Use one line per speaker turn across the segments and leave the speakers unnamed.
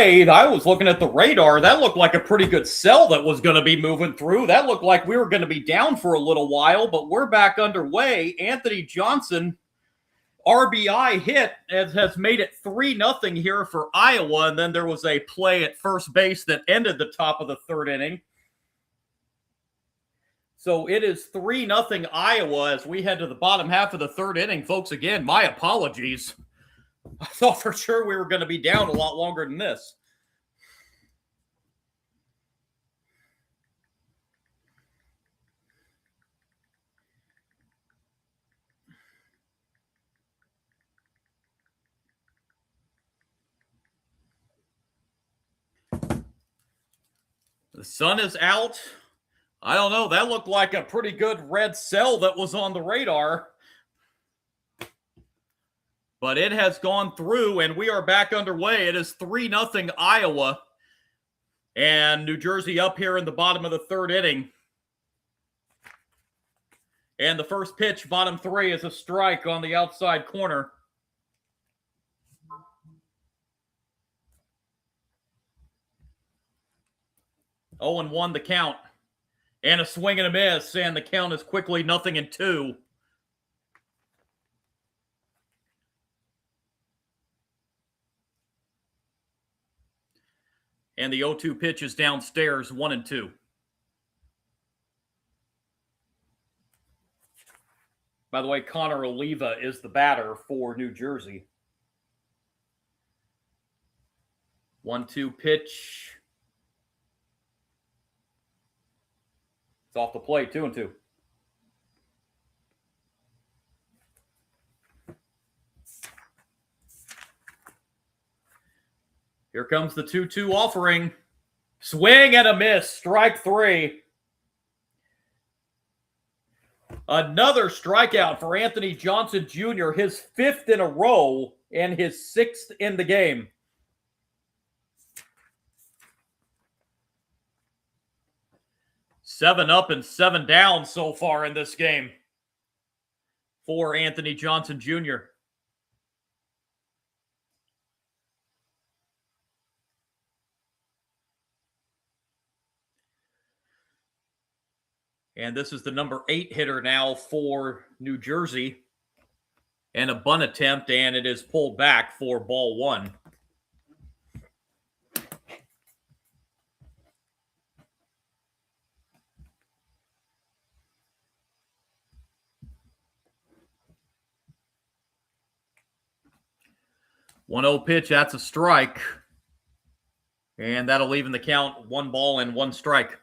way, I was looking at the radar. That looked like a pretty good sell that was going to be moving through. That looked like we were going to be down for a little while, but we're back underway. Anthony Johnson, RBI hit, has made it 3-0 here for Iowa. And then there was a play at first base that ended the top of the third inning. So it is 3-0 Iowa as we head to the bottom half of the third inning. Folks, again, my apologies. I thought for sure we were going to be down a lot longer than this. The sun is out. I don't know. That looked like a pretty good red cell that was on the radar. But it has gone through, and we are back underway. It is 3-0 Iowa. And New Jersey up here in the bottom of the third inning. And the first pitch, bottom three, is a strike on the outside corner. Oh, and 1 the count. And a swing and a miss, and the count is quickly 0-2. And the 0-2 pitch is downstairs, 1-2. By the way, Connor Oliva is the batter for New Jersey. 1-2 pitch. It's off the plate, 2-2. Here comes the 2-2 offering. Swing and a miss. Strike 3. Another strikeout for Anthony Johnson Jr., his 5th in a row and his 6th in the game. Seven up and 7 down so far in this game for Anthony Johnson Jr. And this is the number 8 hitter now for New Jersey. And a bunt attempt, and it is pulled back for ball 1. One 0 pitch, that's a strike. And that'll even the count, 1 ball and 1 strike.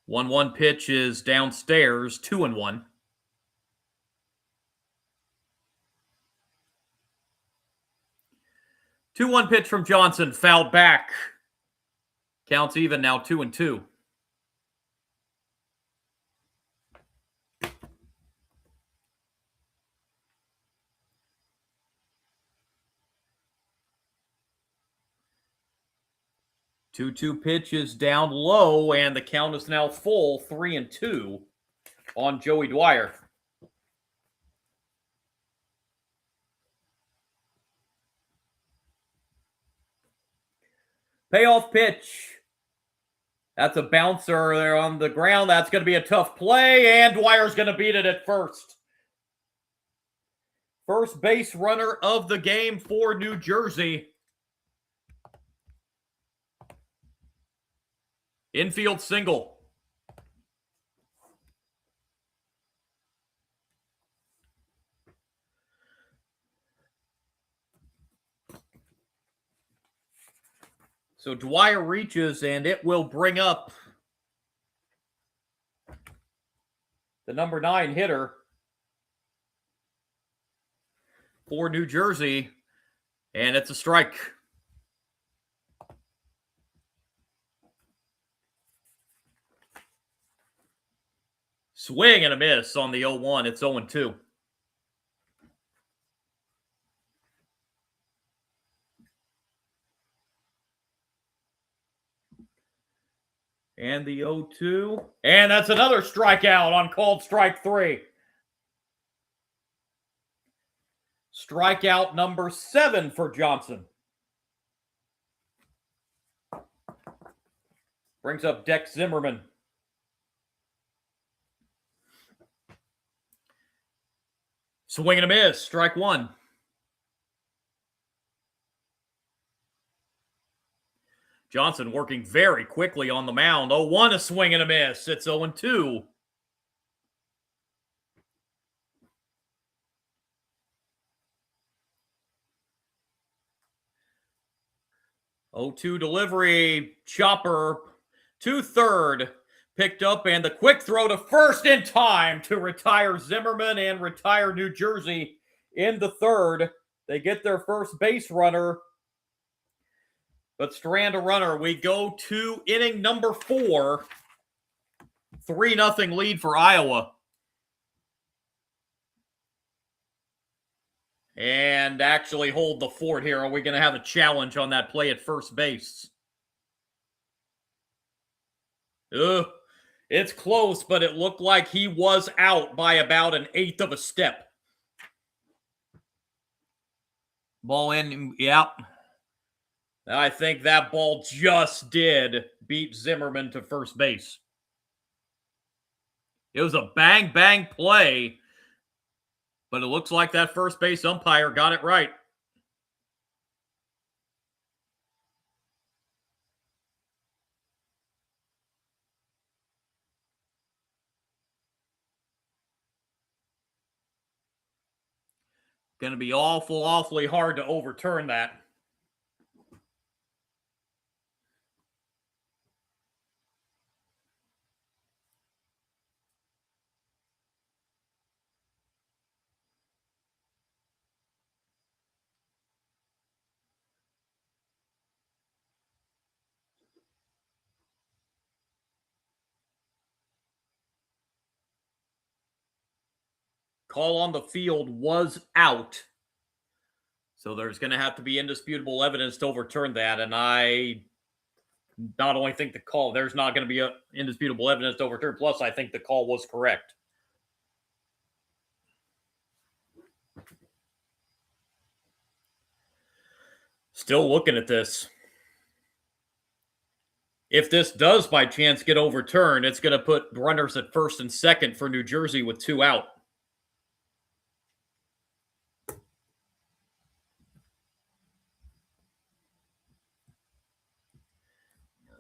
1-1 pitch is downstairs, 2-1. Two 2-1 pitch from Johnson, fouled back. Counts even now, 2-2. Two pitch is down low, and the count is now full, 3-2 on Joey Dwyer. Payoff pitch. That's a bouncer there on the ground. That's going to be a tough play, and Dwyer's going to beat it at first. First base runner of the game for New Jersey. Infield single. So Dwyer reaches, and it will bring up the number 9 hitter for New Jersey, and it's a strike. Swing and a miss on the 0-1. It's 0-2. And the 0-2. And that's another strikeout on called strike 3. Strikeout number 7 for Johnson. Brings up Dex Zimmerman. Swing and a miss. Strike 1. Johnson working very quickly on the mound. 0-1, a swing and a miss. It's 0-2. 0-2 delivery. Chopper to third. Picked up, and the quick throw to first in time to retire Zimmerman and retire New Jersey in the third. They get their first base runner, but strand a runner. We go to inning number 4. 3-0 lead for Iowa. And actually hold the fort here. Are we going to have a challenge on that play at first base? It's close, but it looked like he was out by about 1/8 of a step. Ball in, yeah. I think that ball just did beat Zimmerman to first base. It was a bang play, but it looks like that first base umpire got it right. Going to be awfully hard to overturn that. Call on the field was out. So there's going to have to be indisputable evidence to overturn that. And I not only think the call, there's not going to be indisputable evidence to overturn. Plus, I think the call was correct. Still looking at this. If this does by chance get overturned, it's going to put runners at first and second for New Jersey with 2 out.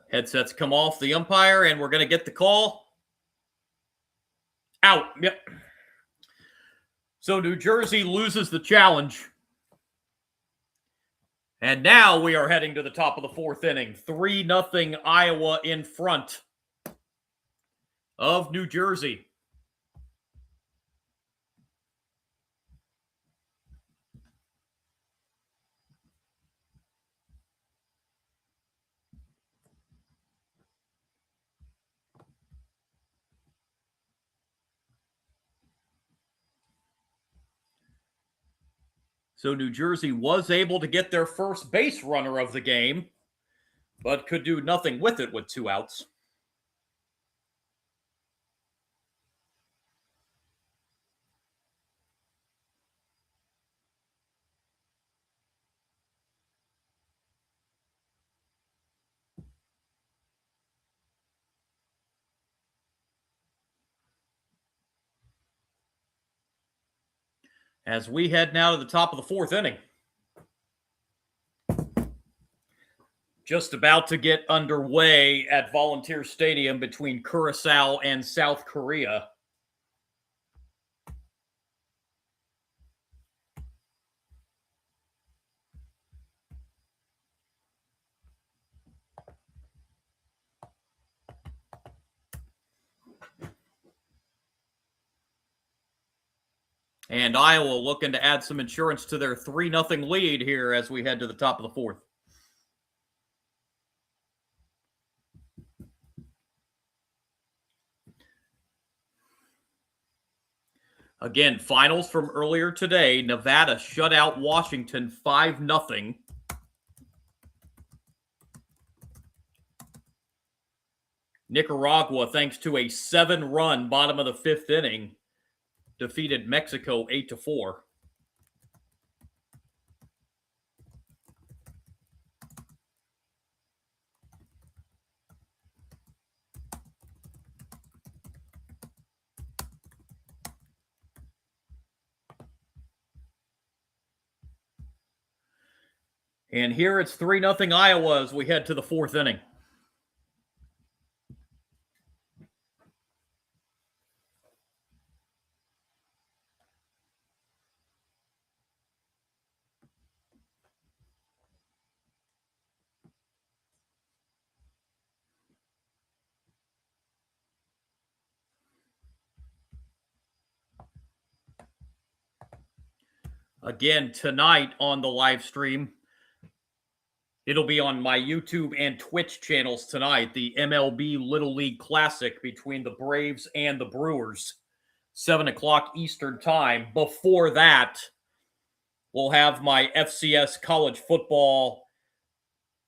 Headsets come off the umpire, and we're going to get the call. Out. Yep. So New Jersey loses the challenge. And now we are heading to the top of the 4th inning. 3-0 Iowa in front of New Jersey. So New Jersey was able to get their first base runner of the game, but could do nothing with it with 2 outs. As we head now to the top of the 4th inning. Just about to get underway at Volunteer Stadium between Curaçao and South Korea. And Iowa looking to add some insurance to their 3-0 lead here as we head to the top of the 4th. Again, finals from earlier today. Nevada shut out Washington 5-0. Nicaragua, thanks to a 7-run bottom of the 5th inning, defeated Mexico 8-4. And here it's 3-0 Iowa as we head to the fourth inning. Again, tonight on the live stream, it'll be on my YouTube and Twitch channels tonight, the MLB Little League Classic between the Braves and the Brewers, 7 o'clock Eastern Time. Before that, we'll have my FCS college football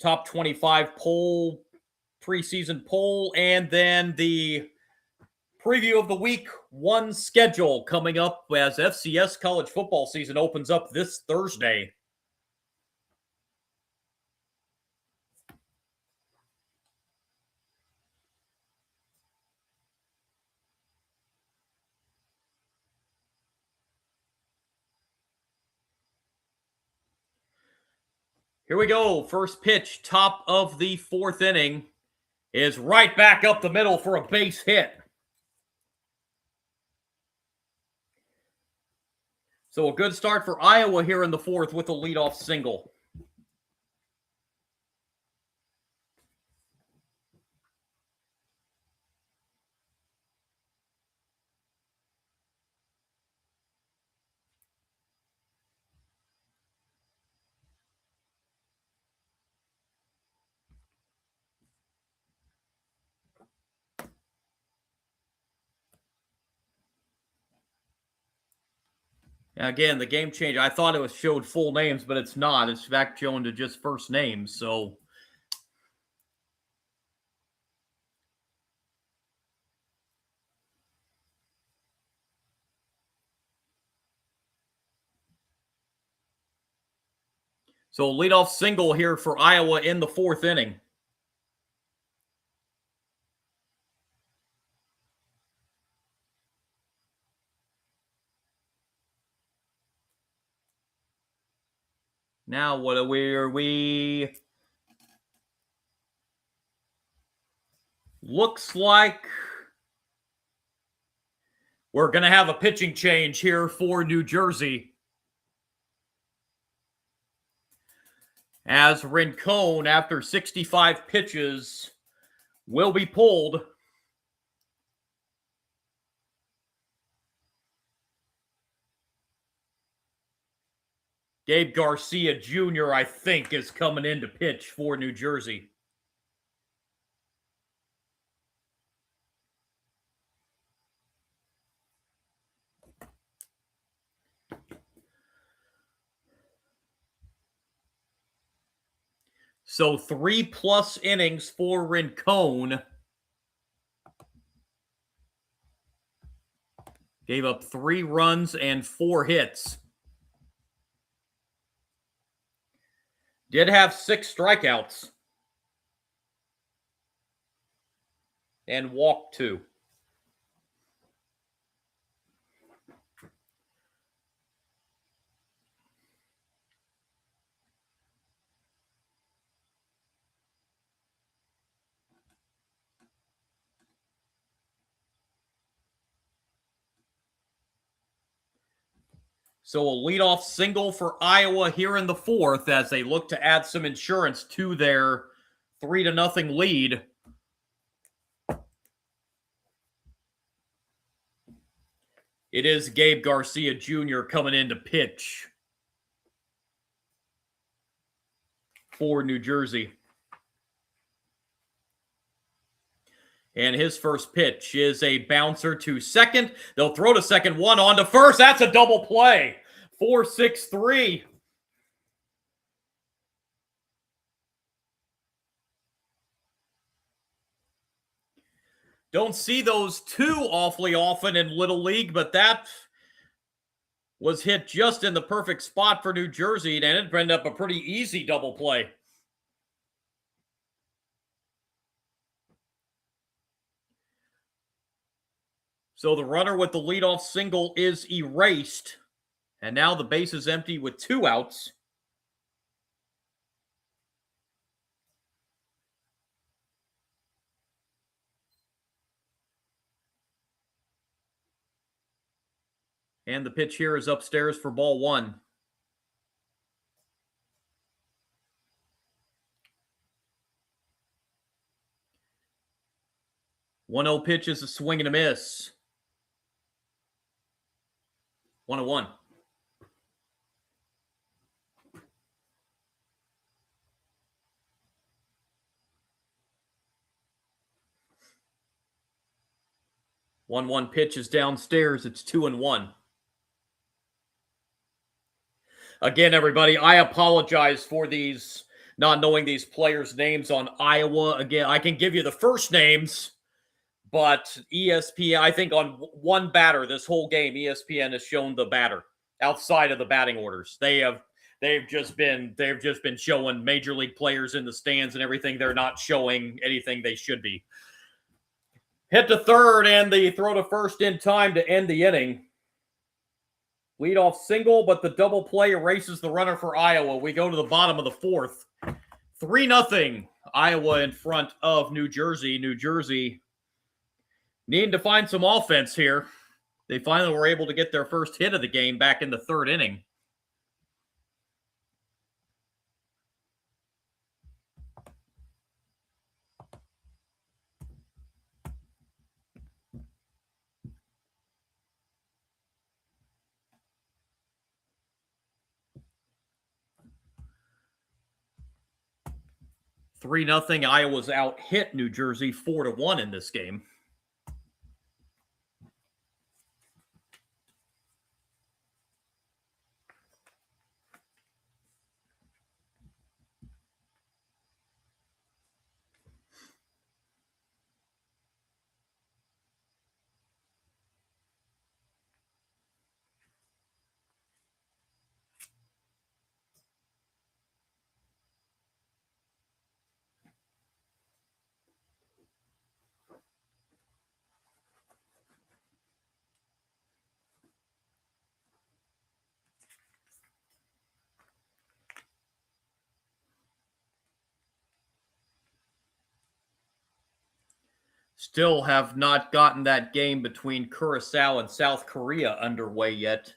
top 25 poll, preseason poll, and then the preview of the week one schedule coming up as FCS college football season opens up this Thursday. Here we go. First pitch, top of the fourth inning, is right back up the middle for a base hit. So a good start for Iowa here in the fourth with a leadoff single. Again, the game change, I thought it was showed full names, but it's not. It's back shown to just first names, so... So leadoff single here for Iowa in the fourth inning. Now what are we? Looks like we're going to have a pitching change here for New Jersey, as Rincon, after 65 pitches, will be pulled. Gabe Garcia Jr., I think, is coming in to pitch for New Jersey. So 3+ innings for Rincon. Gave up 3 runs and 4 hits. Did have 6 strikeouts. And walked 2. So a leadoff single for Iowa here in the fourth as they look to add some insurance to their 3-0 lead. It is Gabe Garcia Jr. coming in to pitch for New Jersey. And his first pitch is a bouncer to second. They'll throw to second, 1 on to first. That's a double play. 4-6-3. Don't see those too awfully often in Little League, but that was hit just in the perfect spot for New Jersey, and it ended up a pretty easy double play. So the runner with the leadoff single is erased. And now the base is empty with 2 outs. And the pitch here is upstairs for ball 1. 1-0 pitch is a swing and a miss. 1-1. One pitch is downstairs. It's 2-1. Again, everybody, I apologize for these not knowing these players' names on Iowa. Again, I can give you the first names, but ESPN, I think on one batter this whole game, ESPN has shown the batter outside of the batting orders. They've just been showing major league players in the stands and everything. They're not showing anything they should be. Hit to third and the throw to first in time to end the inning. Leadoff single, but the double play erases the runner for Iowa. We go to the bottom of the fourth. 3-0. Iowa in front of New Jersey. New Jersey needing to find some offense here. They finally were able to get their first hit of the game back in the third inning. Three 0. Iowa's out hit New Jersey 4-1 in this game. Still have not gotten that game between Curacao and South Korea underway yet.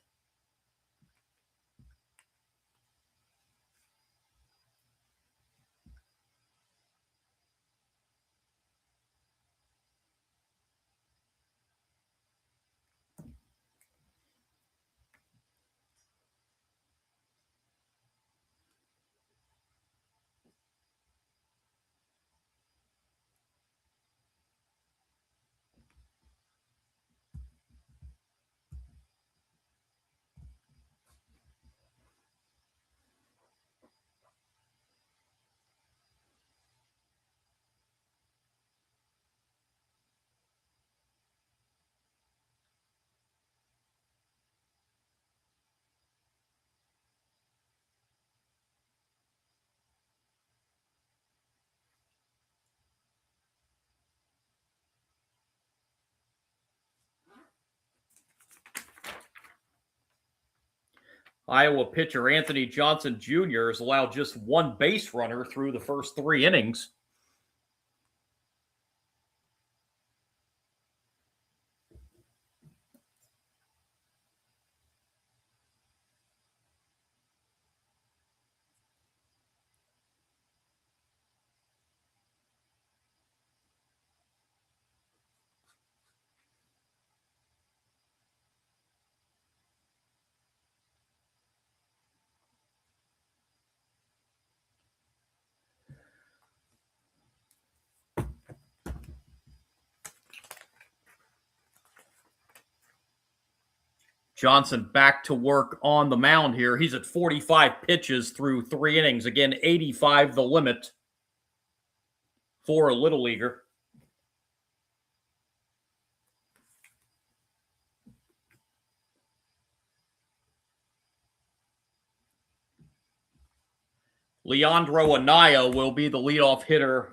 Iowa pitcher Anthony Johnson Jr. has allowed just one base runner through the first 3 innings. Johnson back to work on the mound here. He's at 45 pitches through 3 innings. Again, 85 the limit for a Little Leaguer. Leandro Anaya will be the leadoff hitter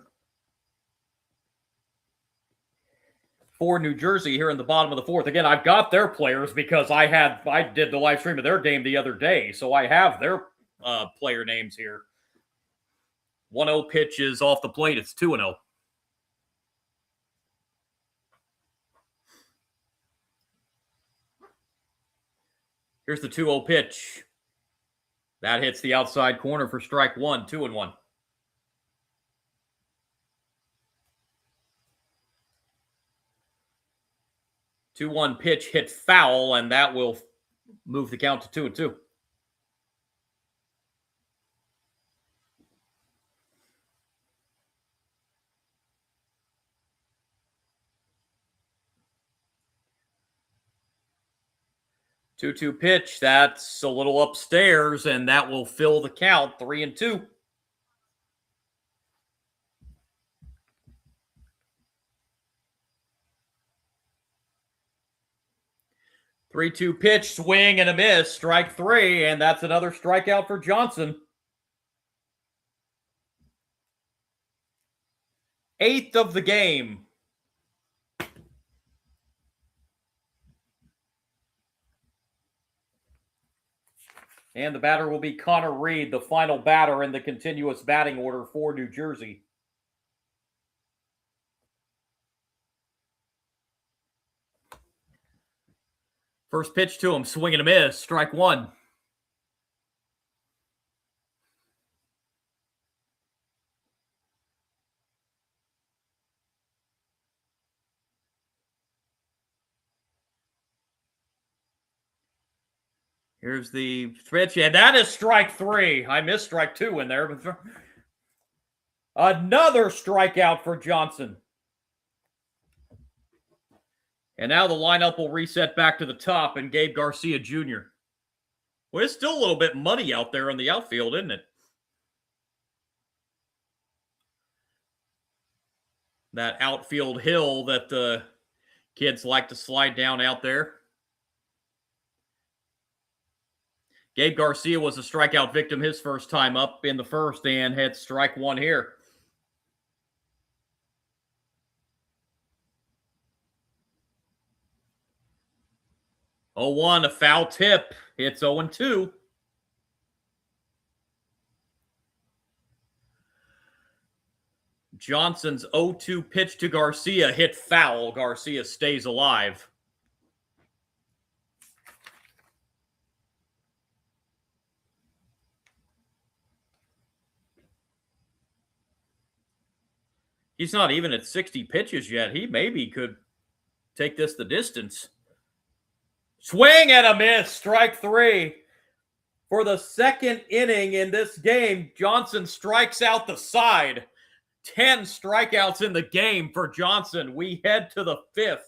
for New Jersey here in the bottom of the fourth. Again, I've got their players because I did the live stream of their game the other day, so I have their player names here. 1-0 pitch is off the plate. It's 2-0. Here's the 2-0 pitch. That hits the outside corner for strike one, 2-1. Two-one pitch hit foul, and that will move the count to 2-2. Two-two pitch. That's a little upstairs, and that will fill the count, 3-2. 3-2 pitch, swing and a miss, strike three, and that's another strikeout for Johnson. 8th of the game. And the batter will be Connor Reed, the final batter in the continuous batting order for New Jersey. First pitch to him, swing and a miss, strike one. Here's the pitch, and that is strike three. I missed strike two in there, but another strikeout for Johnson. And now the lineup will reset back to the top, and Gabe Garcia Jr. Well, it's still a little bit muddy out there in the outfield, isn't it? That outfield hill that the kids like to slide down out there. Gabe Garcia was a strikeout victim his first time up in the first and had strike one here. Oh, 1, a foul tip. It's 0-2. Johnson's 0-2 pitch to Garcia hit foul. Garcia stays alive. He's not even at 60 pitches yet. He maybe could take this the distance. Swing and a miss, strike three. For the second inning in this game, Johnson strikes out the side. 10 strikeouts in the game for Johnson. We head to the 5th.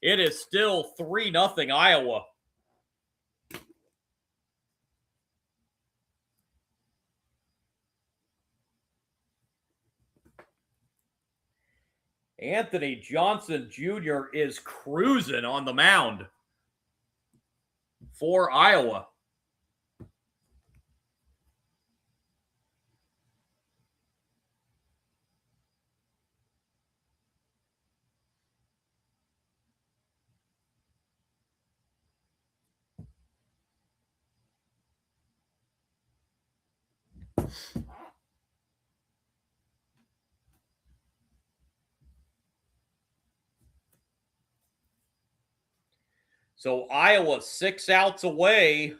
It is still 3-0 Iowa. Anthony Johnson Jr. is cruising on the mound for Iowa. So Iowa 6 outs away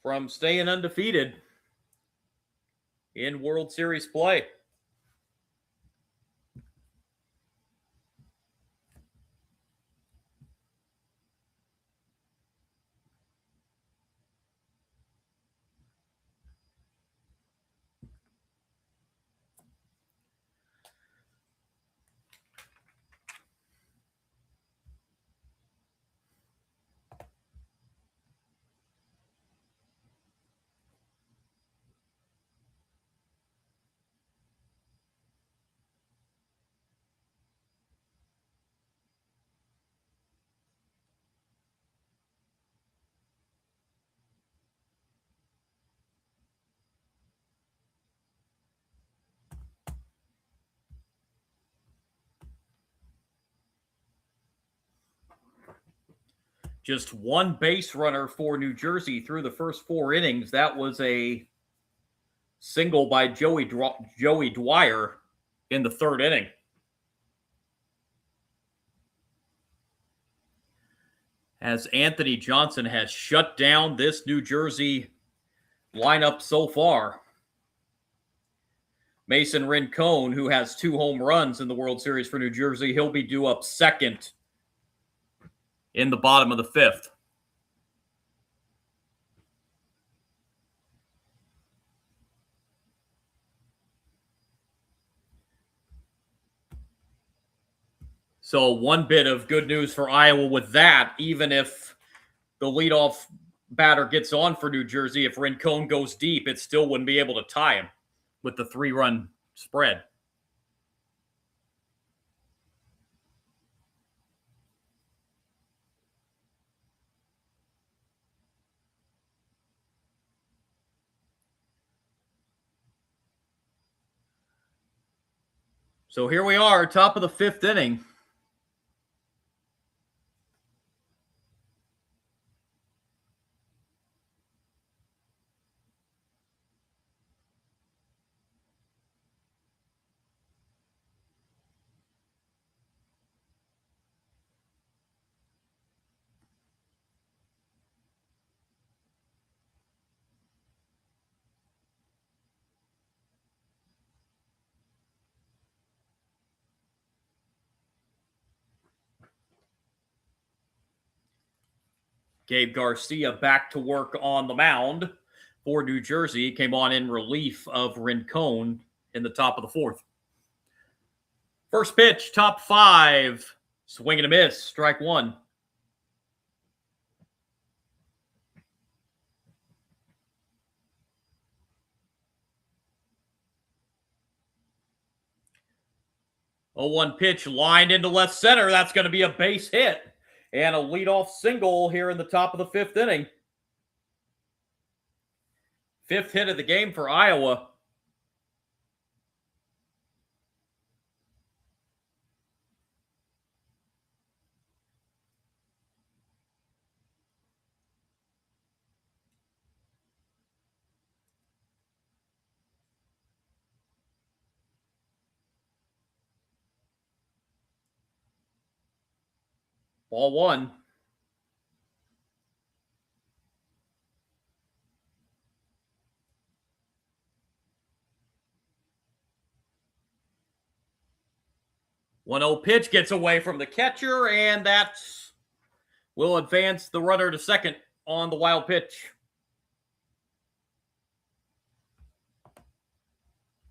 from staying undefeated in World Series play. Just one base runner for New Jersey through the first 4 innings. That was a single by Joey Dwyer in the 3rd inning. as Anthony Johnson has shut down this New Jersey lineup so far. Mason Rincon, who has 2 home runs in the World Series for New Jersey, he'll be due up second in the bottom of the 5th. So one bit of good news for Iowa with that, even if the leadoff batter gets on for New Jersey, if Rincon goes deep, it still wouldn't be able to tie him with the 3-run spread. So here we are, top of the 5th inning. Gabe Garcia back to work on the mound for New Jersey. He came on in relief of Rincon in the top of the 4th. First pitch, top 5. Swing and a miss, strike 1. A 1 pitch lined into left center. That's going to be a base hit. And a leadoff single here in the top of the 5th inning. 5th hit of the game for Iowa. Ball 1. One-zero pitch gets away from the catcher, and that will advance the runner to second on the wild pitch.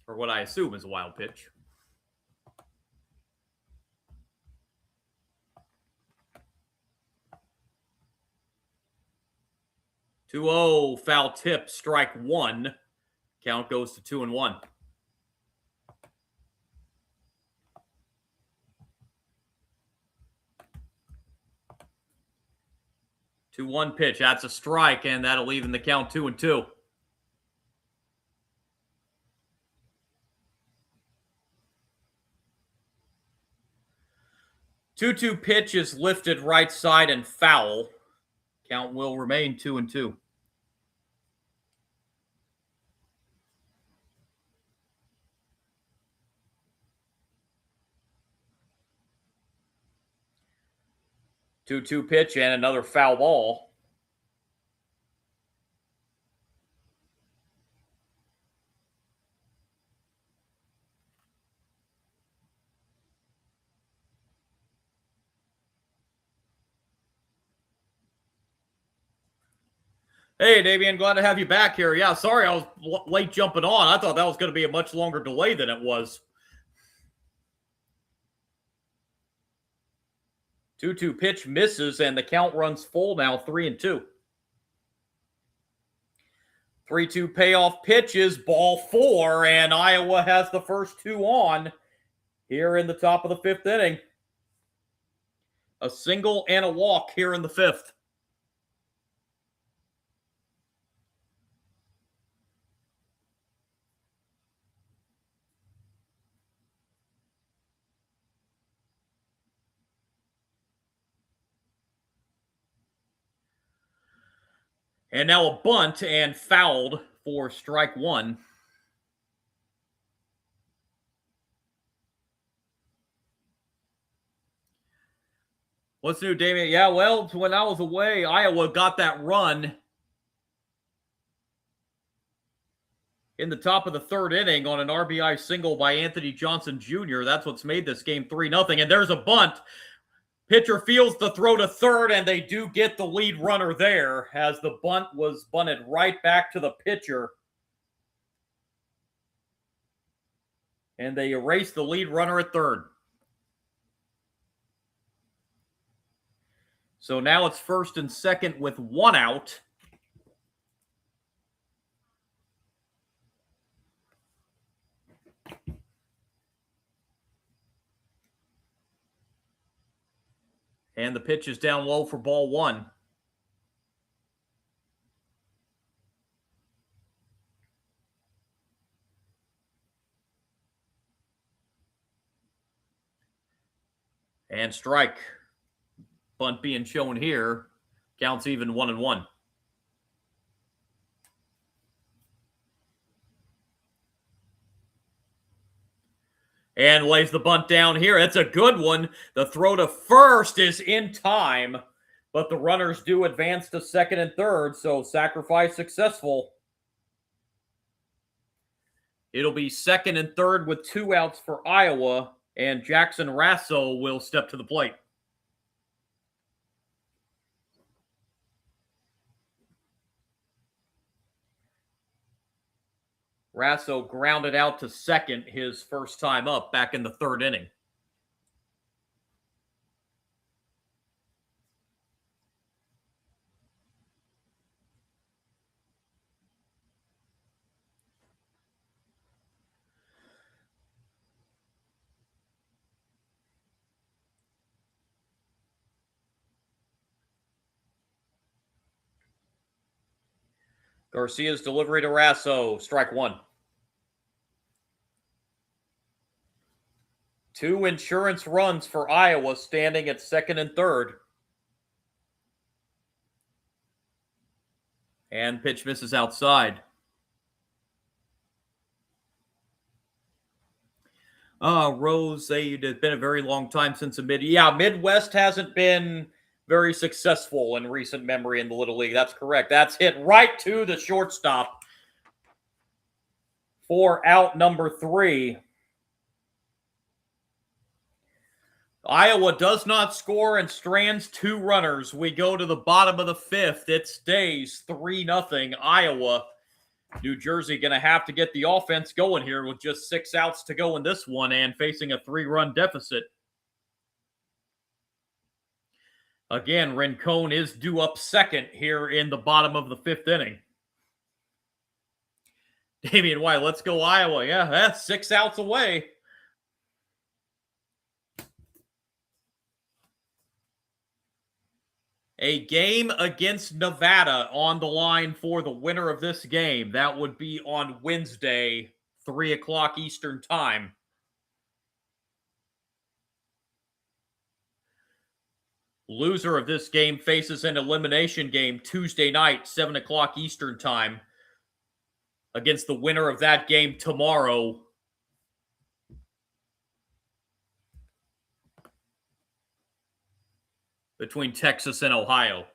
Or what I assume is a wild pitch. Two-zero, foul tip, strike 1. Count goes to 2-1. 2-1 pitch. That's a strike, and that'll even the count 2-2. Two-two pitch is lifted right side and foul. Count will remain 2-2. Two-two pitch and another foul ball. Hey, Davian, glad to have you back here. Yeah, sorry I was late jumping on. I thought that was going to be a much longer delay than it was. 2-2 pitch misses, and the count runs full now, 3-2. 3-2 payoff pitches, ball 4, and Iowa has the first 2 on here in the top of the 5th inning. A single and a walk here in the 5th. And now a bunt and fouled for strike 1. What's new, Damian? Yeah, well, when I was away, Iowa got that run in the top of the third inning on an RBI single by Anthony Johnson Jr. That's what's made this game 3-0. And there's a bunt. Pitcher fields the throw to third, and they do get the lead runner there as the bunt was bunted right back to the pitcher. And they erase the lead runner at third. So now it's first and second with one out. And the pitch is down low for ball one. And strike. Bunt being shown here. Counts even 1-1. And lays the bunt down here. It's a good one. The throw to first is in time, but the runners do advance to second and third, so sacrifice successful. It'll be second and third with 2 outs for Iowa, and Jackson Rasso will step to the plate. Rasso grounded out to second his first time up back in the third inning. Garcia's delivery to Rasso, strike one. 2 insurance runs for Iowa standing at second and third. And pitch misses outside. Rose, it has been a very long time since the Midwest hasn't been very successful in recent memory in the Little League. That's correct. That's hit right to the shortstop for out number 3. Iowa does not score and strands 2 runners. We go to the bottom of the 5th. It stays 3-0 Iowa. New Jersey going to have to get the offense going here with just 6 outs to go in this one and facing a 3-run deficit. Again, Rincon is due up second here in the bottom of the 5th inning. Damian White, let's go Iowa. Yeah, that's 6 outs away. A game against Nevada on the line for the winner of this game. That would be on Wednesday, 3 o'clock Eastern Time. Loser of this game faces an elimination game Tuesday night, 7 o'clock Eastern Time, against the winner of that game tomorrow. Between Texas and Ohio.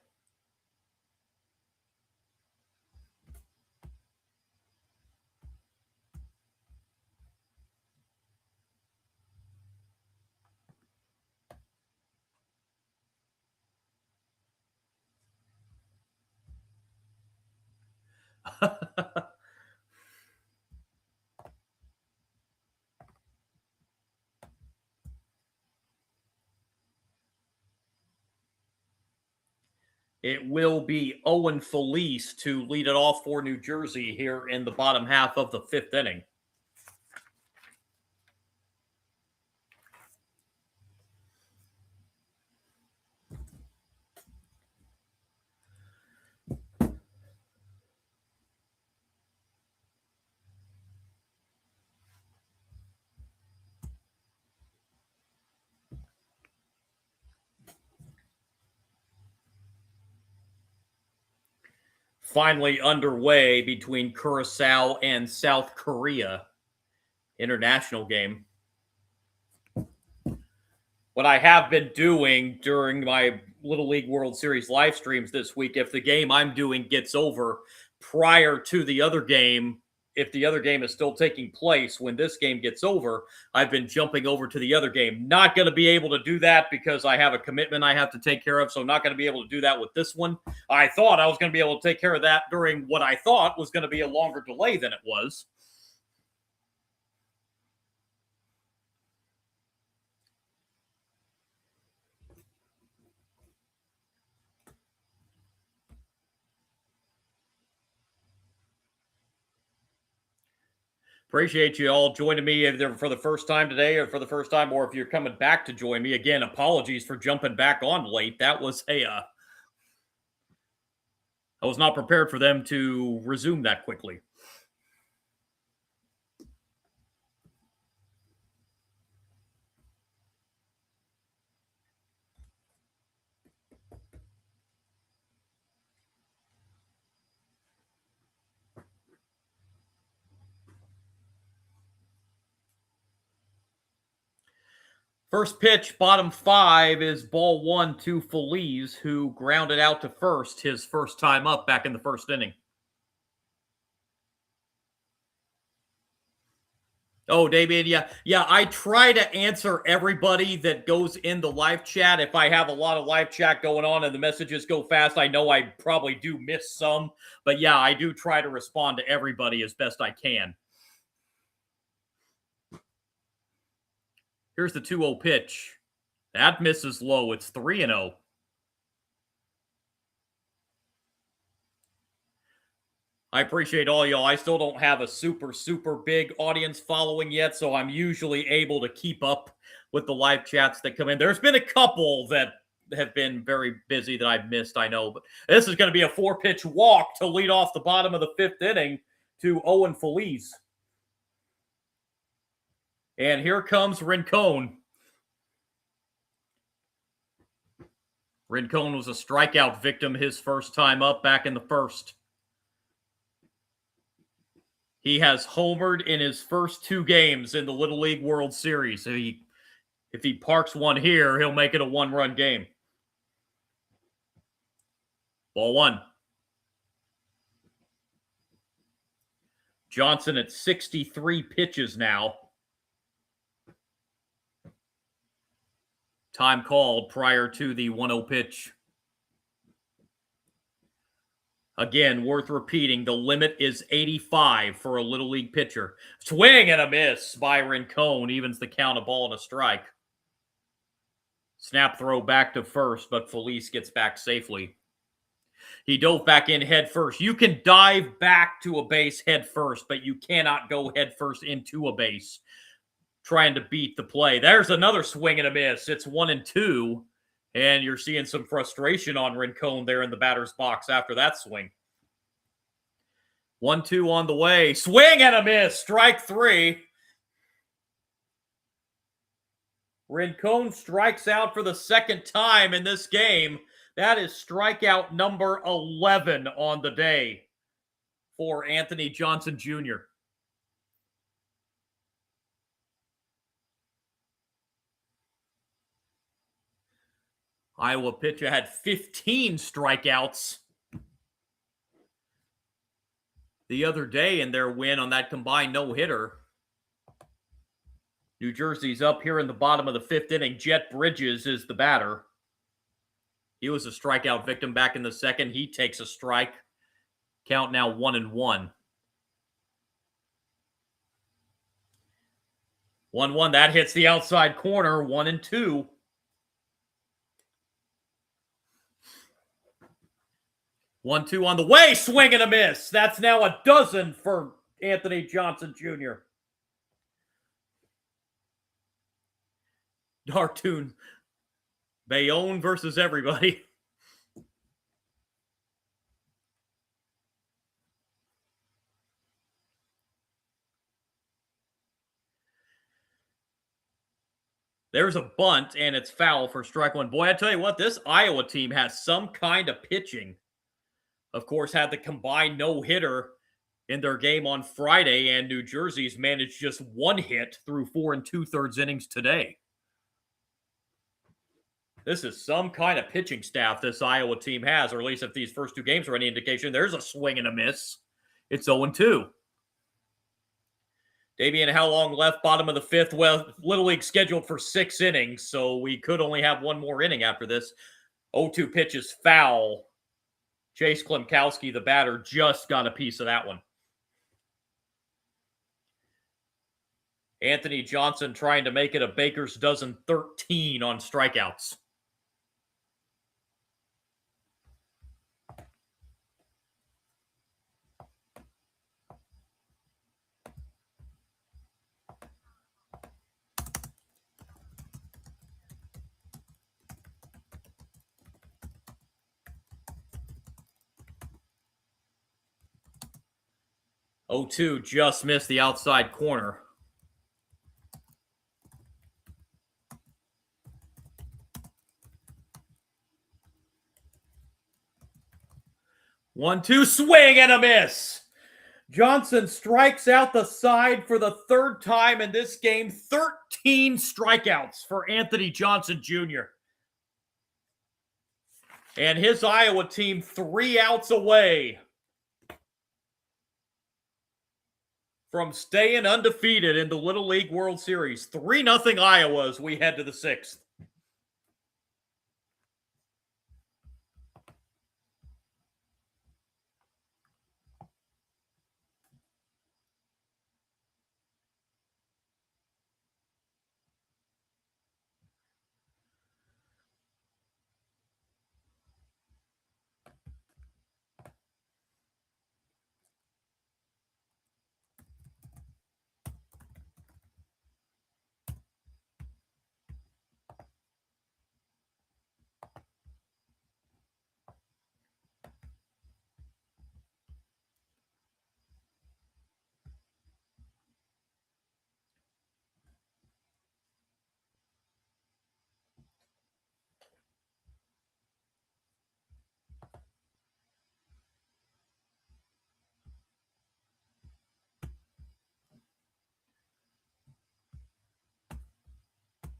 It will be Owen Felice to lead it off for New Jersey here in the bottom half of the 5th inning. Finally underway between Curacao and South Korea. International game. what I have been doing during my Little League World Series live streams this week, if the game I'm doing gets over prior to the other game, if the other game is still taking place when this game gets over, I've been jumping over to the other game. Not going to be able to do that because I have a commitment I have to take care of, so not going to be able to do that with this one. I thought I was going to be able to take care of that during what I thought was going to be a longer delay than it was. Appreciate you all joining me either for the first time today or for the first time, or if you're coming back to join me. Again, apologies for jumping back on late. That was I was not prepared for them to resume that quickly. First pitch, bottom 5, is ball 1 to Feliz, who grounded out to first his first time up back in the first inning. Oh, Damian, yeah. I try to answer everybody that goes in the live chat. If I have a lot of live chat going on and the messages go fast, I know I probably do miss some. But yeah, I do try to respond to everybody as best I can. Here's the 2-0 pitch. That misses low. It's 3-0. I appreciate all y'all. I still don't have a super big audience following yet, so I'm usually able to keep up with the live chats that come in. There's been a couple that have been very busy that I've missed, I know, but this is going to be a 4-pitch walk to lead off the bottom of the 5th inning to Owen Feliz. And here comes Rincon. Rincon was a strikeout victim his first time up back in the first. He has homered in his first 2 games in the Little League World Series. So if he parks one here, he'll make it a 1-run game. Ball 1. Johnson at 63 pitches now. Time called prior to the 1-0 pitch. Again, worth repeating, the limit is 85 for a Little League pitcher. Swing and a miss by Rincon, evens the count, a ball and a strike. Snap throw back to first, but Feliz gets back safely. He dove back in head first. You can dive back to a base head first, but you cannot go head first into a base trying to beat the play. There's another swing and a miss. It's 1-2. And you're seeing some frustration on Rincon there in the batter's box after that swing. 1-2 on the way. Swing and a miss. Strike 3. Rincon strikes out for the second time in this game. That is strikeout number 11 on the day for Anthony Johnson Jr. Iowa pitcher had 15 strikeouts the other day in their win on that combined no-hitter. New Jersey's up here in the bottom of the 5th inning. Jet Bridges is the batter. He was a strikeout victim back in the second. He takes a strike. Count now 1-1. 1-1. That hits the outside corner. 1-2. 1-2 on the way. Swing and a miss. That's now a dozen for Anthony Johnson Jr. Dartoon. Bayonne versus everybody. There's a bunt, and it's foul for strike 1. Boy, I tell you what, this Iowa team has some kind of pitching. Of course, had the combined no-hitter in their game on Friday, and New Jersey's managed just 1 hit through 4 2/3 innings today. This is some kind of pitching staff this Iowa team has, or at least if these first two games are any indication, there's a swing and a miss. It's 0-2. Damian, how long left? Bottom of the fifth. Well, Little League scheduled for 6 innings, so we could only have one more inning after this. 0-2 pitch is foul. Chase Klimkowski, the batter, just got a piece of that one. Anthony Johnson trying to make it a baker's dozen 13 on strikeouts. Oh-2 just missed the outside corner. One-two swing and a miss. Johnson strikes out the side for the third time in this game. 13 strikeouts for Anthony Johnson Jr. And his Iowa team 3 outs away from staying undefeated in the Little League World Series. 3-0 Iowa as we head to the 6th.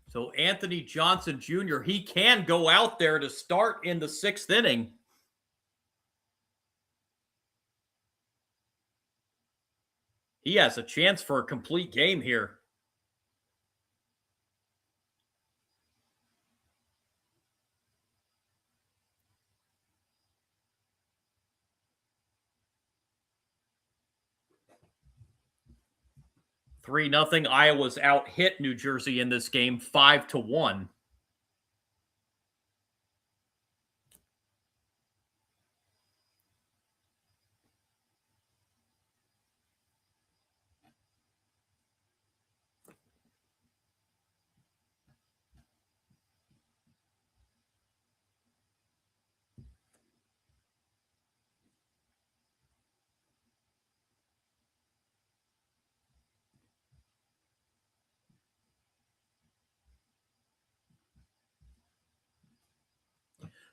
So Anthony Johnson Jr., he can go out there to start in the 6th inning. He has a chance for a complete game here. Three nothing. Iowa's out hit New Jersey in this game 5-1.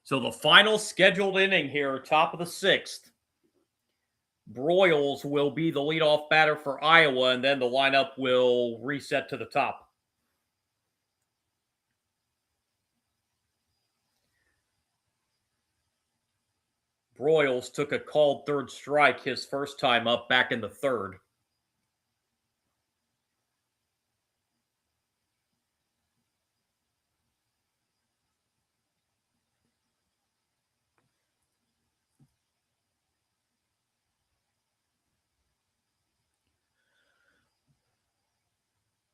So the final scheduled inning here, top of the 6th. Broyles will be the leadoff batter for Iowa, and then the lineup will reset to the top. Broyles took a called third strike his first time up back in the 3rd.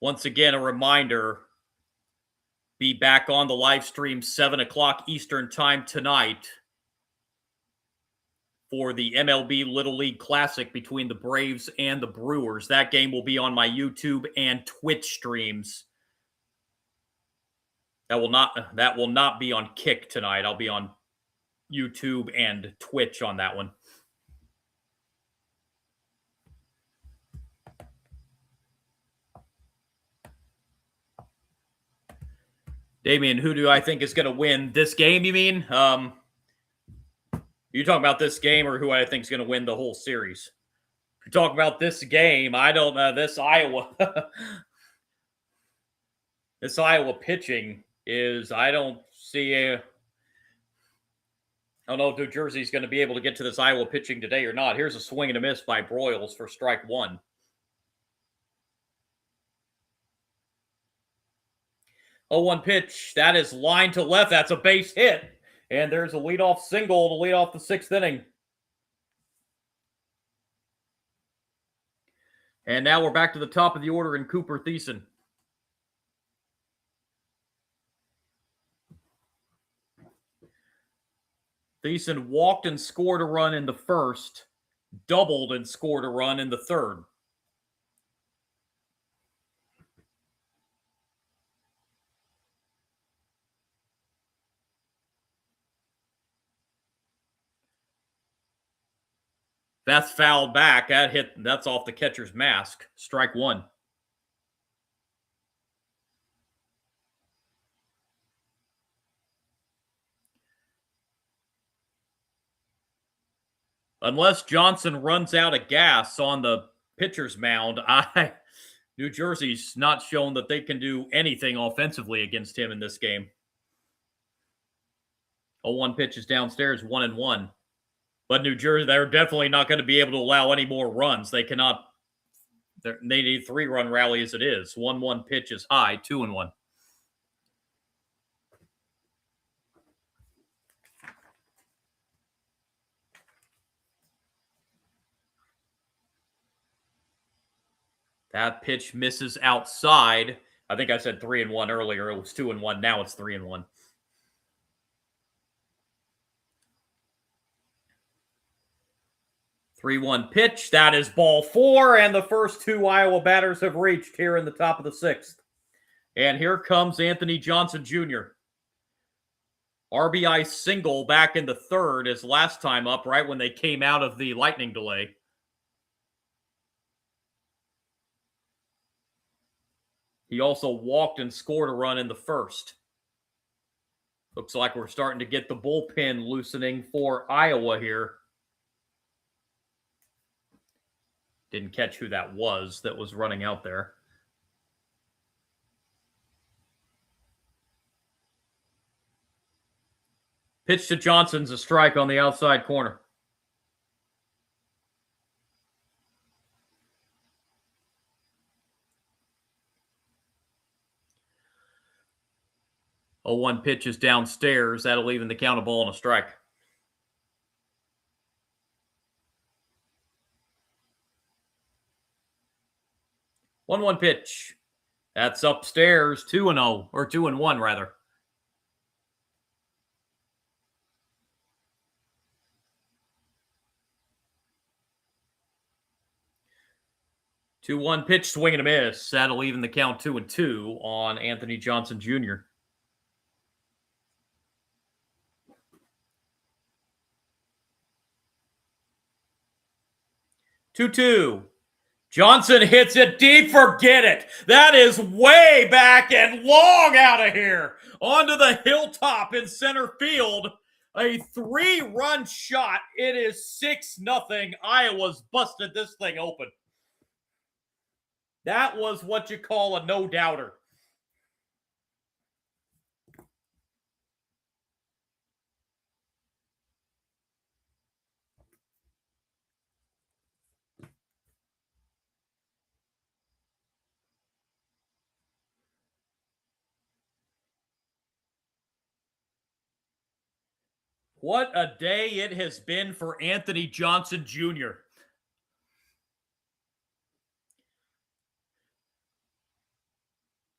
Once again, a reminder, be back on the live stream 7 o'clock Eastern time tonight for the MLB Little League Classic between the Braves and the Brewers. That game will be on my YouTube and Twitch streams. That will not be on Kick tonight. I'll be on YouTube and Twitch on that one. Damian, who do I think is going to win this game, you mean? You talking about this game or who I think is going to win the whole series? If you talk about this game, I don't know. This Iowa pitching is, I don't See, I don't know if New Jersey's going to be able to get to this Iowa pitching today or not. Here's a swing and a miss by Broyles for strike one. 0-1 pitch. That is line to left. That's a base hit. And there's a leadoff single to lead off the sixth inning. And now we're back to the top of the order in Cooper Thiessen. Thiessen walked and scored a run in the first, doubled and scored a run in the third. That's fouled back. That's off the catcher's mask. Strike one. Unless Johnson runs out of gas on the pitcher's mound, New Jersey's not shown that they can do anything offensively against him in this game. 0-1 pitch is downstairs, 1-1. But New Jersey, they're definitely not going to be able to allow any more runs. They cannot. They need a 3-run rally as it is. 1-1 pitch is high, 2-1. That pitch misses outside. I think I said 3-1 earlier. It was 2-1. Now it's 3-1. Three-one pitch. That is ball four, and the first two Iowa batters have reached here in the top of the sixth. And here comes Anthony Johnson Jr. RBI single back in the third his last time up, right when they came out of the lightning delay. He also walked and scored a run in the first. Looks like we're starting to get the bullpen loosening for Iowa here. Didn't catch who that was running out there. Pitch to Johnson's a strike on the outside corner. A 0-1 pitch is downstairs. That'll even the count of ball and a strike. 1-1 pitch. That's upstairs, 2-0, or 2-1 rather. 2-1 pitch, swing and a miss. That'll even the count 2-2 on Anthony Johnson Jr. Two. Johnson hits it deep. Forget it. That is way back and long out of here. Onto the hilltop in center field. A 3-run shot. It is 6-0. Iowa's busted this thing open. That was what you call a no-doubter. What a day it has been for Anthony Johnson Jr.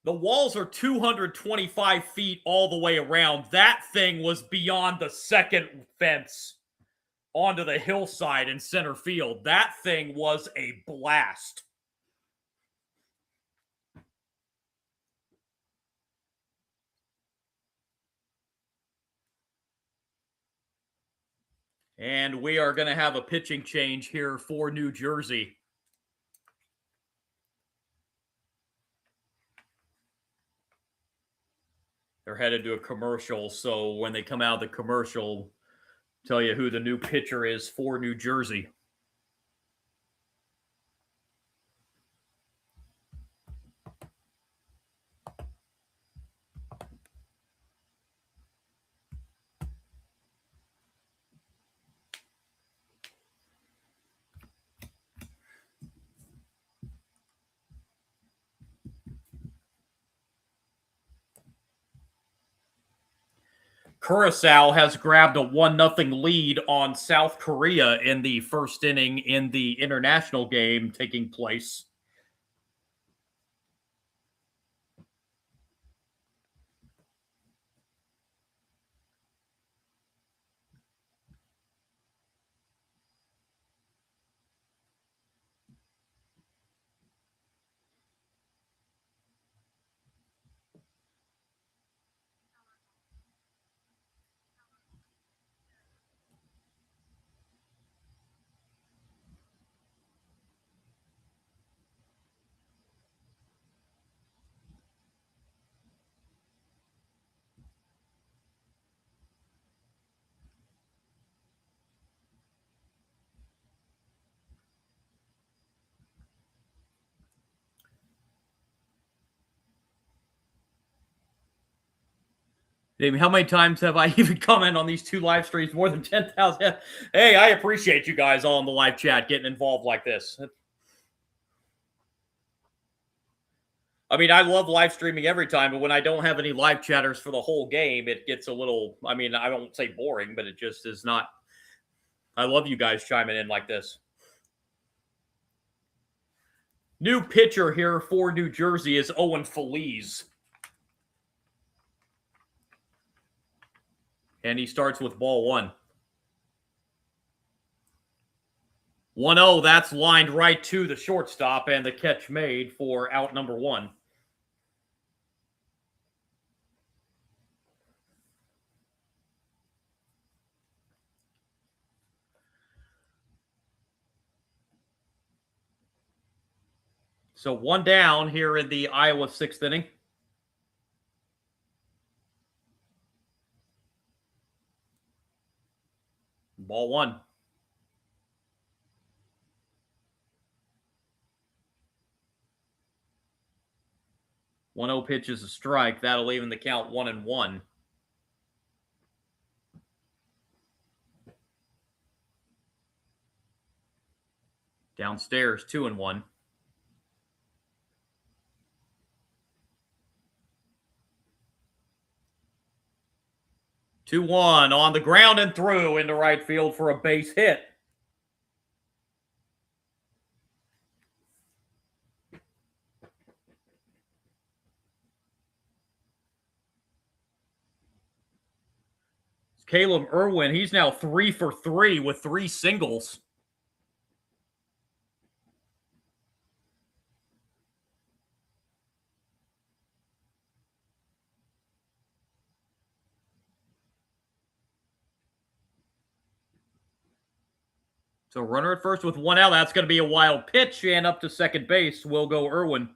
The walls are 225 feet all the way around. That thing was beyond the second fence onto the hillside in center field. That thing was a blast. And we are going to have a pitching change here for New Jersey. They're headed to a commercial, so when they come out of the commercial, tell you who the new pitcher is for New Jersey. Curacao has grabbed a 1-0 lead on South Korea in the first inning in the international game taking place. How many times have I even commented on these two live streams? More than 10,000. Hey, I appreciate you guys all in the live chat getting involved like this. I mean, I love live streaming every time, but when I don't have any live chatters for the whole game, it gets a little, I mean, I don't say boring, but it just is not. I love you guys chiming in like this. New pitcher here for New Jersey is Owen Feliz. And he starts with ball one. 1-0, that's lined right to the shortstop, and the catch made for out number one. So one down here in the Iowa sixth inning. Ball one. 1-0 pitch is a strike. That'll even the count 1-1. Downstairs, 2-1. Two one on the ground and through into right field for a base hit. Caleb Irwin, he's now 3 for 3 with 3 singles. So runner at first with 1 out. That's going to be a wild pitch, and up to second base will go Irwin.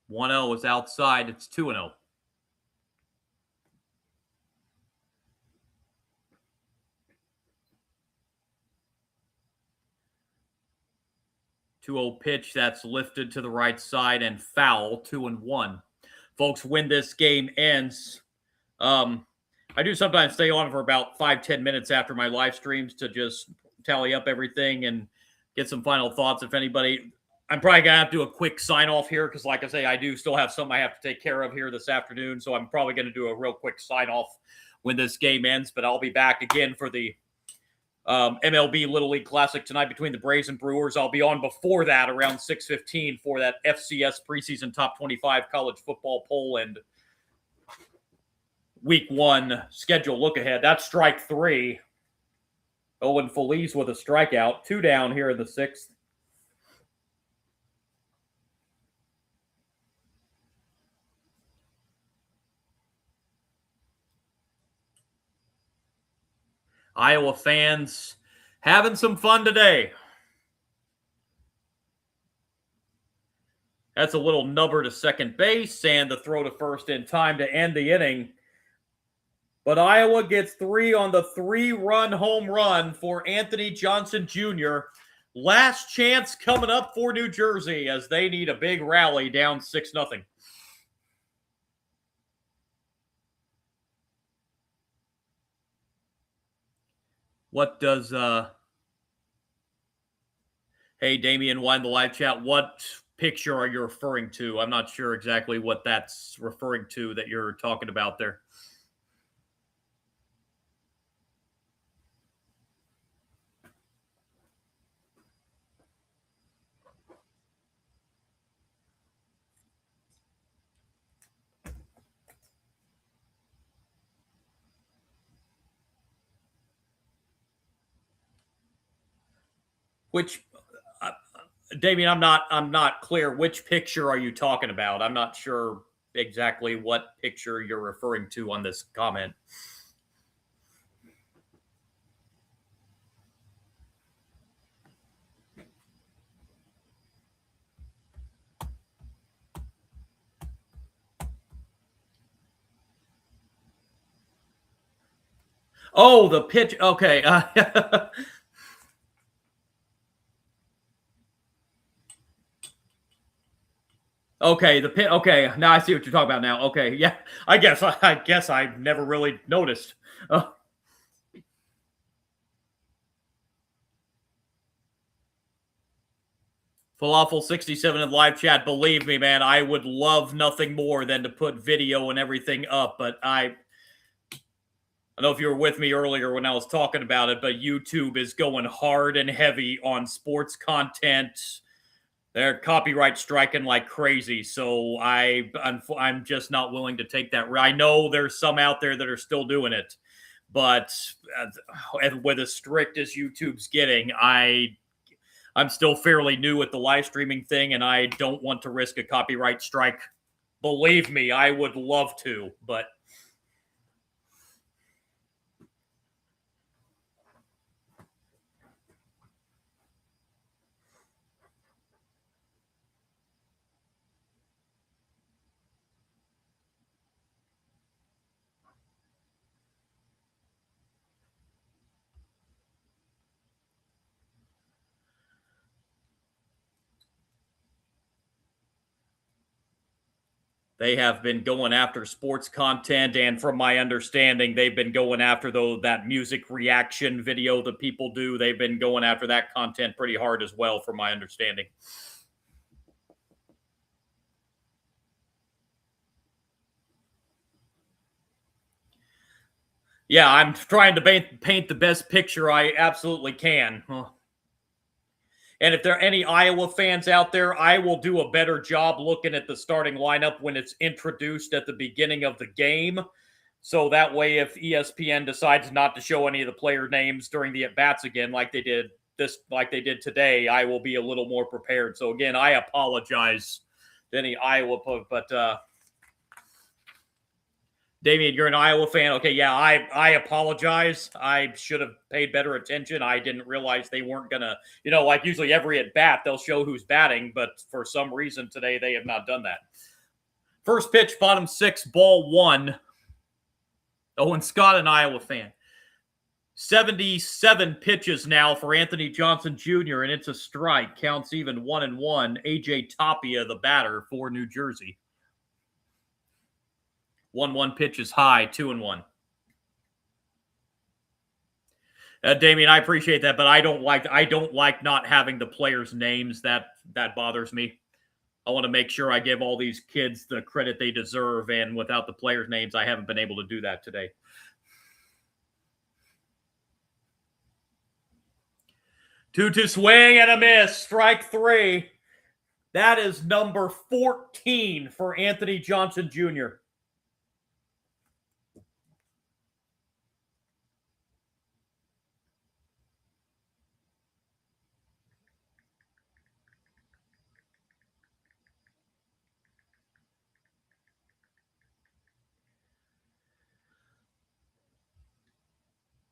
One 0 is outside. It's 2-0. Pitch that's lifted to the right side and foul. 2-1. Folks, when this game ends, I do sometimes stay on for about 5-10 minutes after my live streams to just tally up everything and get some final thoughts. If anybody, I'm probably gonna have to do a quick sign off here because, like I say, I do still have something I have to take care of here this afternoon. So I'm probably going to do a real quick sign off when this game ends. But I'll be back again for the MLB Little League Classic tonight between the Braves and Brewers. I'll be on before that around 6:15 for that FCS preseason top 25 college football poll and week 1 schedule look ahead. That's strike 3. Owen Feliz with a strikeout. 2 down here in the 6th. Iowa fans having some fun today. That's a little nubber to second base and the throw to first in time to end the inning. But Iowa gets 3 on the 3-run home run for Anthony Johnson Jr. Last chance coming up for New Jersey as they need a big rally down 6-0. What does Hey, Damian, why in the live chat? What picture are you referring to? I'm not sure exactly what that's referring to that you're talking about there. Which, uh, Damien, I'm not clear. Which picture are you talking about? I'm not sure exactly what picture you're referring to on this comment. Oh, the pitch. Okay. Okay, the pit. Okay, now I see what you're talking about. Now, okay, yeah, I guess I never really noticed. Uh, Falafel 67 in live chat. Believe me, man, I would love nothing more than to put video and everything up. But I don't know if you were with me earlier when I was talking about it, but YouTube is going hard and heavy on sports content. They're copyright striking like crazy, so I'm just not willing to take that. I know there's some out there that are still doing it, but with as strict as YouTube's getting, I'm still fairly new at the live streaming thing, and I don't want to risk a copyright strike. Believe me, I would love to, but they have been going after sports content, and from my understanding, they've been going after that music reaction video that people do. They've been going after that content pretty hard as well, from my understanding. Yeah, I'm trying to paint the best picture I absolutely can. And if there are any Iowa fans out there, I will do a better job looking at the starting lineup when it's introduced at the beginning of the game. So that way, if ESPN decides not to show any of the player names during the at-bats again, like they did today, I will be a little more prepared. So again, I apologize to any Iowa, but Damien, you're an Iowa fan. Okay, yeah, I apologize. I should have paid better attention. I didn't realize they weren't gonna, like usually every at bat they'll show who's batting, but for some reason today they have not done that. First pitch, bottom six, ball one. Owen Scott, an Iowa fan. 77 pitches now for Anthony Johnson Jr., and it's a strike. Counts even 1-1. AJ Tapia, the batter for New Jersey. 1-1 pitch is high, 2-1. Damien, I appreciate that, but I don't like not having the players' names. That bothers me. I want to make sure I give all these kids the credit they deserve, and without the players' names, I haven't been able to do that today. 2-2 swing and a miss. Strike three. That is number 14 for Anthony Johnson Jr.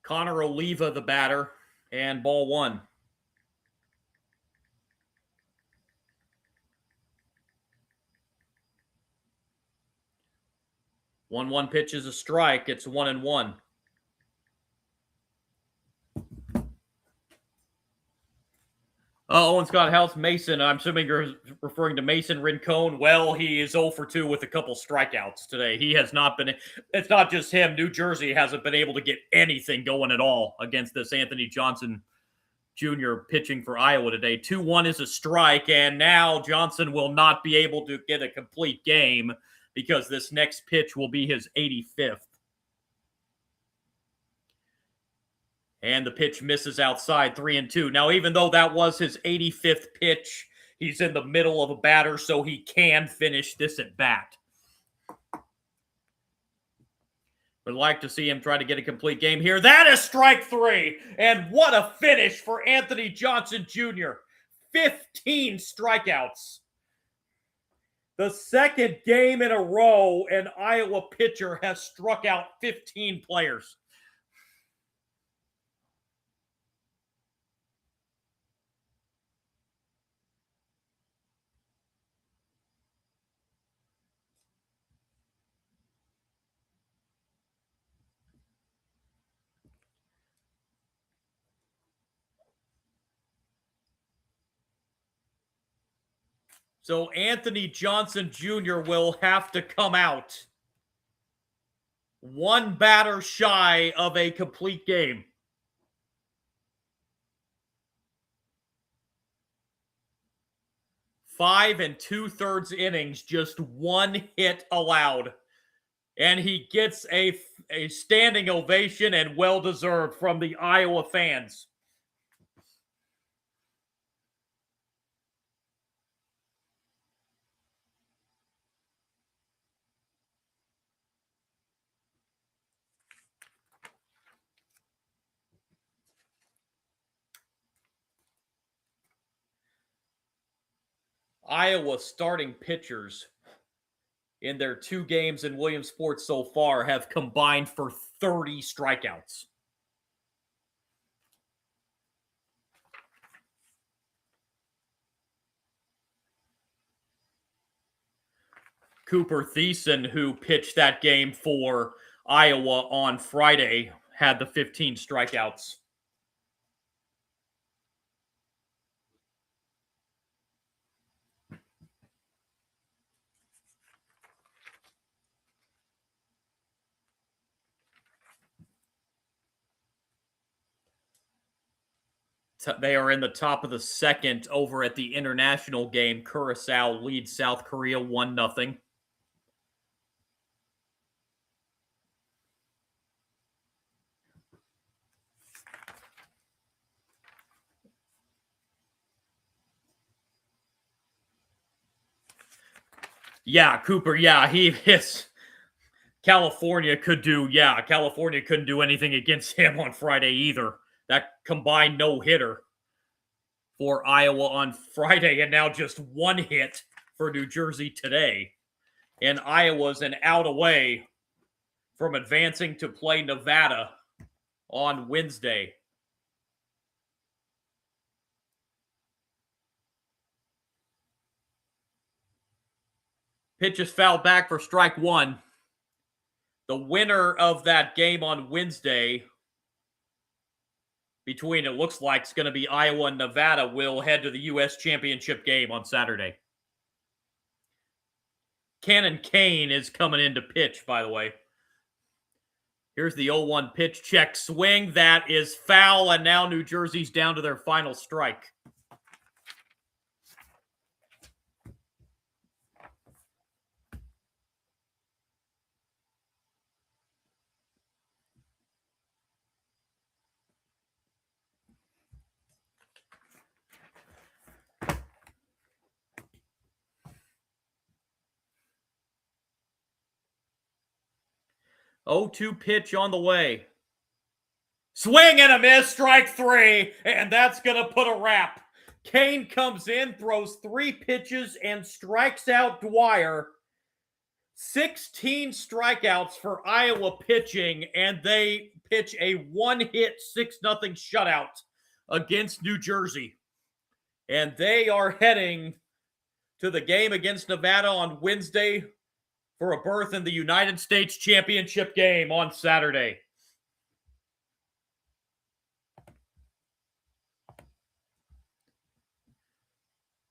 Connor Oliva, the batter, and ball one. 1-1 pitch is a strike. It's 1-1. Owen Scott House, Mason. I'm assuming you're referring to Mason Rincon. Well, he is 0 for 2 with a couple strikeouts today. He has not been. It's not just him. New Jersey hasn't been able to get anything going at all against this Anthony Johnson Jr. pitching for Iowa today. 2-1 is a strike, and now Johnson will not be able to get a complete game because this next pitch will be his 85th. And the pitch misses outside, 3-2. Now, even though that was his 85th pitch, he's in the middle of a batter, so he can finish this at bat. Would like to see him try to get a complete game here. That is strike 3. And what a finish for Anthony Johnson Jr. 15 strikeouts. The second game in a row an Iowa pitcher has struck out 15 players. So Anthony Johnson Jr. will have to come out one batter shy of a complete game. 5 2/3 innings, just one hit allowed. And he gets a standing ovation, and well-deserved, from the Iowa fans. Iowa starting pitchers in their 2 games in Williamsport so far have combined for 30 strikeouts. Cooper Thiessen, who pitched that game for Iowa on Friday, had the 15 strikeouts. They are in the top of the second over at the international game. Curacao leads South Korea 1-0. Yeah, Cooper, yeah, he is. California couldn't do anything against him on Friday either. That combined no-hitter for Iowa on Friday, and now just one hit for New Jersey today. And Iowa's an out away from advancing to play Nevada on Wednesday. Pitch is fouled back for strike 1. The winner of that game on Wednesday, between, it looks like it's going to be Iowa and Nevada, will head to the U.S. Championship game on Saturday. Cannon Kane is coming in to pitch, by the way. Here's the 0-1 pitch, check, swing. That is foul, and now New Jersey's down to their final strike. Oh-2 pitch on the way. Swing and a miss, strike 3, and that's going to put a wrap. Kane comes in, throws 3 pitches, and strikes out Dwyer. 16 strikeouts for Iowa pitching, and they pitch a one-hit 6-0 shutout against New Jersey. And they are heading to the game against Nevada on Wednesday for a berth in the United States Championship game on Saturday.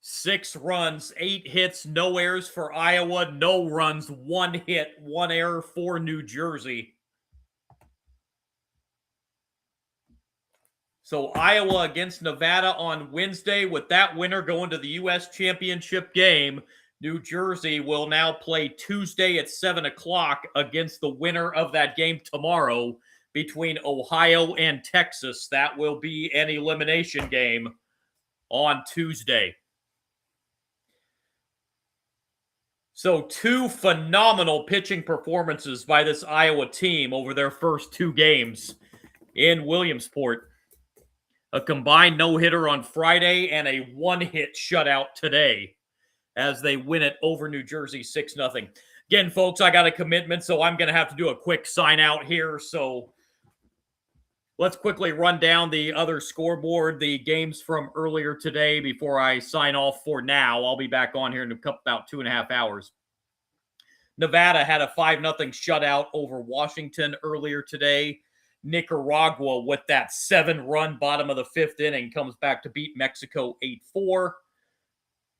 Six runs, 8 hits, no errors for Iowa, no runs, 1 hit, 1 error for New Jersey. So Iowa against Nevada on Wednesday. With that winner going to the U.S. Championship game, New Jersey will now play Tuesday at 7 o'clock against the winner of that game tomorrow between Ohio and Texas. That will be an elimination game on Tuesday. So 2 phenomenal pitching performances by this Iowa team over their first 2 games in Williamsport. A combined no-hitter on Friday and a 1-hit shutout today as they win it over New Jersey 6-0. Again, folks, I got a commitment, so I'm going to have to do a quick sign out here. So let's quickly run down the other scoreboard, the games from earlier today before I sign off for now. I'll be back on here in about 2.5 hours. Nevada had a 5-0 shutout over Washington earlier today. Nicaragua, with that 7-run bottom of the 5th inning, comes back to beat Mexico 8-4.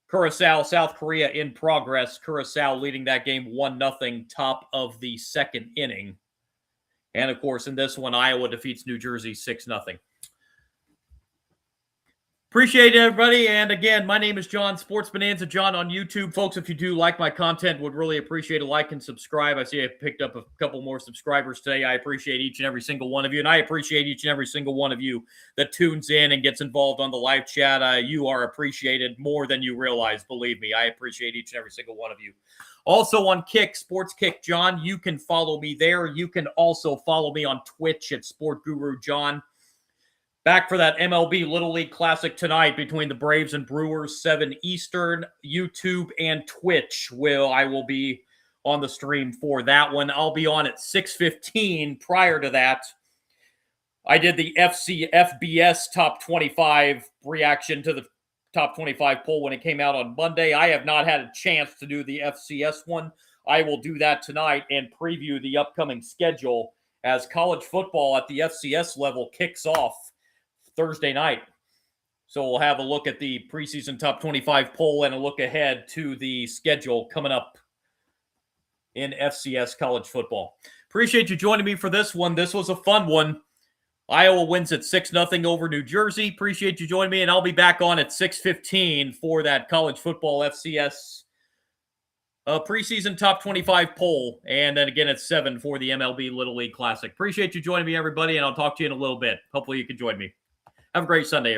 Curacao, South Korea in progress. Curacao leading that game 1-0 top of the 2nd inning. And, of course, in this one, Iowa defeats New Jersey 6-0. Appreciate it, everybody. And again, my name is John, Sports Bonanza John on YouTube. Folks, if you do like my content, would really appreciate a like and subscribe. I see I picked up a couple more subscribers today. I appreciate each and every single one of you. And I appreciate each and every single one of you that tunes in and gets involved on the live chat. You are appreciated more than you realize. Believe me, I appreciate each and every single one of you. Also on Kick, Sports Kick John, you can follow me there. You can also follow me on Twitch at Sport Guru John. Back for that MLB Little League Classic tonight between the Braves and Brewers, 7 Eastern, YouTube and Twitch. I will be on the stream for that one. I'll be on at 6:15. Prior to that, I did the FBS Top 25 reaction to the Top 25 poll when it came out on Monday. I have not had a chance to do the FCS one. I will do that tonight and preview the upcoming schedule as college football at the FCS level kicks off Thursday night. So we'll have a look at the preseason top 25 poll and a look ahead to the schedule coming up in FCS college football. Appreciate you joining me for this one. This was a fun one. Iowa wins at 6-0 over New Jersey. Appreciate you joining me, and I'll be back on at 6:15 for that college football FCS preseason top 25 poll, and then again at 7 for the MLB Little League Classic. Appreciate you joining me, everybody, and I'll talk to you in a little bit. Hopefully you can join me. Have a great Sunday, everybody.